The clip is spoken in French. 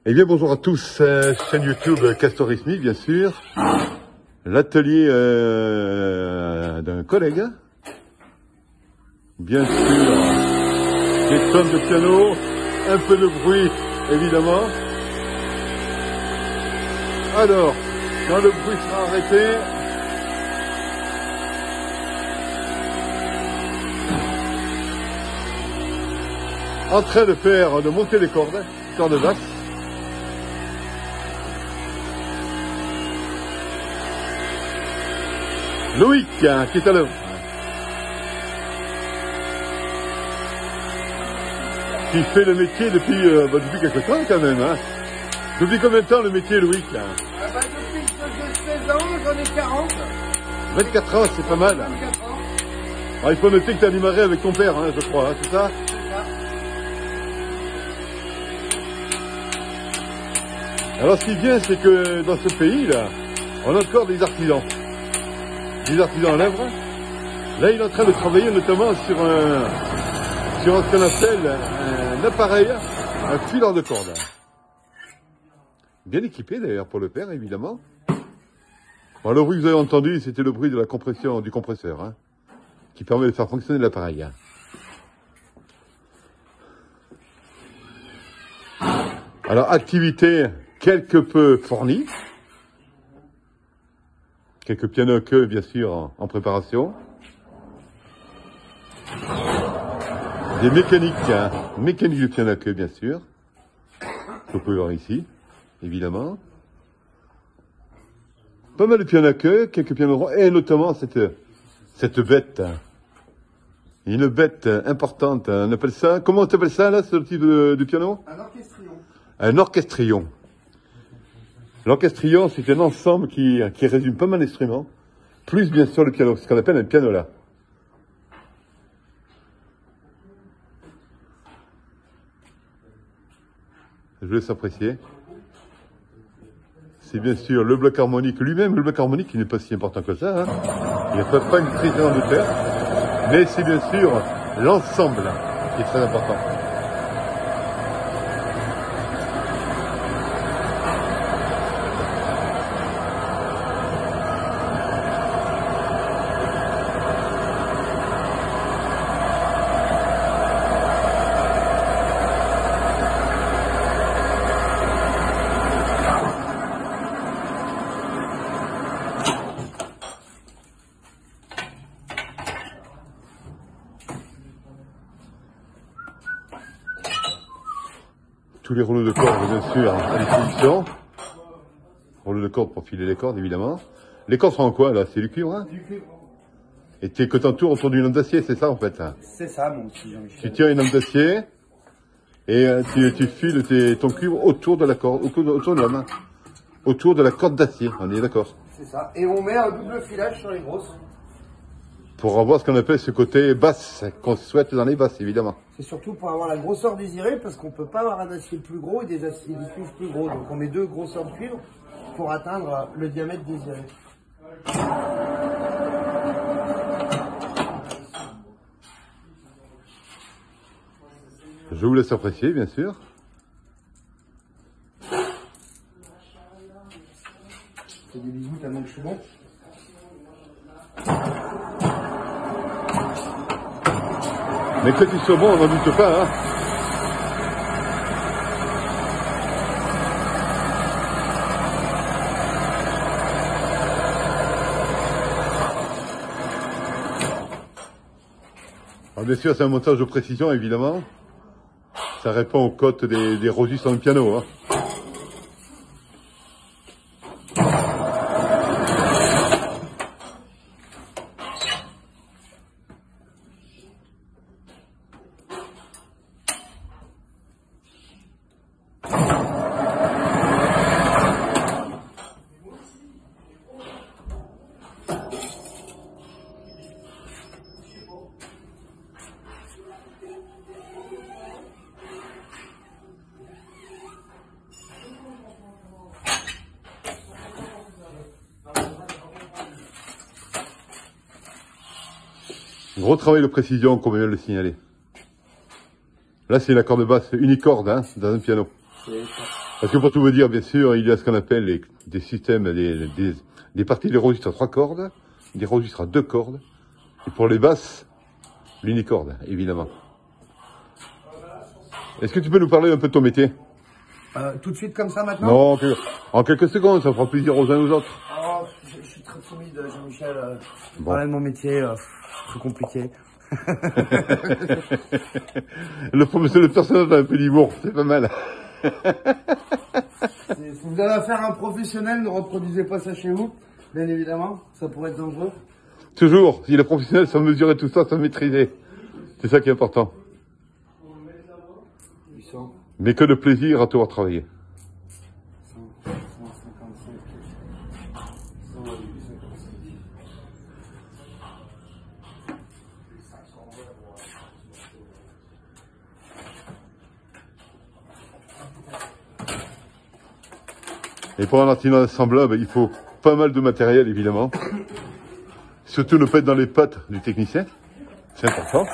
Eh bien, bonjour à tous, chaîne YouTube Castorismi, bien sûr. L'atelier d'un collègue. Bien sûr, des tonnes de piano, un peu de bruit, évidemment. Alors, quand le bruit sera arrêté, en train de monter les cordes basses. Loïc, qui est à l'œuvre. Qui fait le métier depuis quelque temps quand même. Hein. Depuis combien de temps le métier, Loïc? Depuis que j'ai 16 ans, j'en ai 40. 24 ans, c'est pas mal. 24 ans. Alors, il faut noter que tu as démarré avec ton père, hein, je crois, hein, c'est ça? Alors ce qui vient, c'est que dans ce pays-là, on a encore des artisans. Des artisans en œuvre. Là, il est en train de travailler notamment sur ce qu'on appelle un appareil, un fileur de corde. Bien équipé d'ailleurs pour le faire, évidemment. Bon, le bruit que vous avez entendu, c'était le bruit de la compression du compresseur, hein, qui permet de faire fonctionner l'appareil. Alors, activité quelque peu fournie. Quelques pianos à queue, bien sûr, en préparation. Des mécaniques, hein, mécaniques du piano à queue, bien sûr. Vous pouvez voir ici, évidemment. Pas mal de pianos à queue, quelques pianos ronds, et notamment cette bête. Une bête importante, on appelle ça, comment on appelle ça, là, ce type de piano? Un orchestrion. Un orchestrion. L'orchestrion, c'est un ensemble qui résume pas mal d'instruments, plus bien sûr le piano, ce qu'on appelle un pianola. Je vous laisse apprécier. C'est bien sûr le bloc harmonique lui-même, le bloc harmonique qui n'est pas si important que ça. Hein. Il n'y a pas une prise de hauteur, mais c'est bien sûr l'ensemble qui est très important. Tous les rouleaux de cordes, bien sûr, à disposition. Rouleaux de cordes pour filer les cordes, évidemment. Les cordes sont en quoi, là? C'est du cuivre, hein? Du cuivre. Et que t'entoures autour d'une lame d'acier, c'est ça, en fait, hein? C'est ça, mon petit Jean-Michel. Tu tiens une lame d'acier, et tu files ton cuivre autour de la corde, autour de la main. Autour de la corde d'acier, on est d'accord? C'est ça. Et on met un double filage sur les grosses. Pour avoir ce qu'on appelle ce côté basse, qu'on souhaite dans les basses, évidemment. C'est surtout pour avoir la grosseur désirée, parce qu'on peut pas avoir un acier plus gros et des aciers de cuivre plus gros. Donc on met deux grosseurs de cuivre pour atteindre le diamètre désiré. Je vous laisse apprécier, bien sûr. C'est des bisous tellement que je suis bon. Mais que tu sois bon, on n'en doute pas, hein. Alors bien sûr, c'est un montage de précision, évidemment. Ça répond aux cotes des Rosus sur le piano, hein. Gros travail de précision, comme vient de le signaler. Là, c'est l'accord de basse unicorde, hein, dans un piano. C'est ça. Parce que pour tout vous dire, bien sûr, il y a ce qu'on appelle des systèmes, des parties de registres à 3 cordes, des registres à 2 cordes, et pour les basses, l'unicorde, évidemment. Est-ce que tu peux nous parler un peu de ton métier? Tout de suite comme ça maintenant? Non, en quelques secondes, ça fera plaisir aux uns aux autres. Oh, je suis très timide, Jean-Michel. Parler de mon métier, c'est compliqué. Le personnage a un peu d'humour, c'est pas mal. Si vous avez affaire à un professionnel, ne reproduisez pas ça chez vous, bien évidemment, ça pourrait être dangereux. Toujours, si le professionnel sans mesurer tout ça, sans maîtriser. C'est ça qui est important. 800. Mais que de plaisir à te voir travailler. 155. 155. Et pour un artisan assemblable, il faut pas mal de matériel, évidemment. Surtout ne pas être dans les pattes du technicien. C'est important.